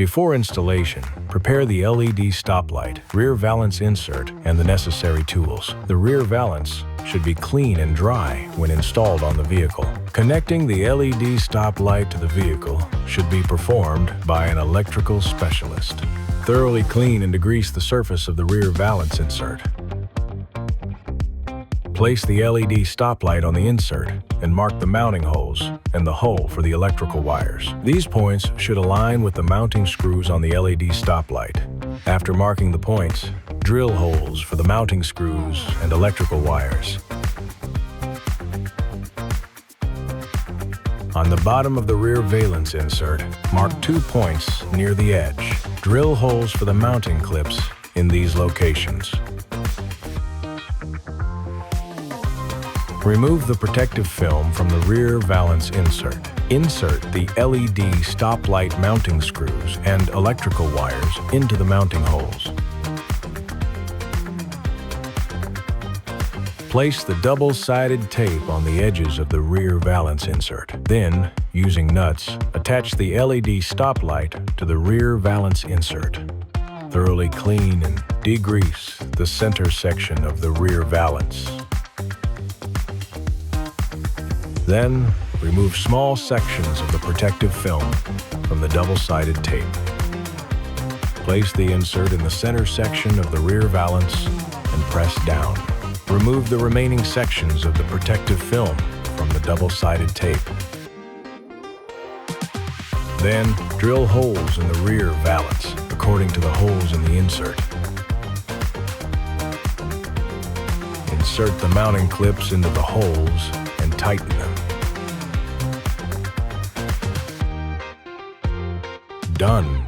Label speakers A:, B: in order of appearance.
A: Before installation, prepare the LED stoplight, rear valance insert, and the necessary tools. The rear valance should be clean and dry when installed on the vehicle. Connecting the LED stoplight to the vehicle should be performed by an electrical specialist. Thoroughly clean and degrease the surface of the rear valance insert. Place the LED stoplight on the insert and mark the mounting holes and the hole for the electrical wires. These points should align with the mounting screws on the LED stoplight. After marking the points, drill holes for the mounting screws and electrical wires. On the bottom of the rear valance insert, mark 2 points near the edge. Drill holes for the mounting clips in these locations. Remove the protective film from the rear valance insert. Insert the LED stoplight mounting screws and electrical wires into the mounting holes. Place the double-sided tape on the edges of the rear valance insert. Then, using nuts, attach the LED stoplight to the rear valance insert. Thoroughly clean and degrease the center section of the rear valance. Then, remove small sections of the protective film from the double-sided tape. Place the insert in the center section of the rear valance and press down. Remove the remaining sections of the protective film from the double-sided tape. Then, drill holes in the rear valance according to the holes in the insert. Insert the mounting clips into the holes and tighten them. Done.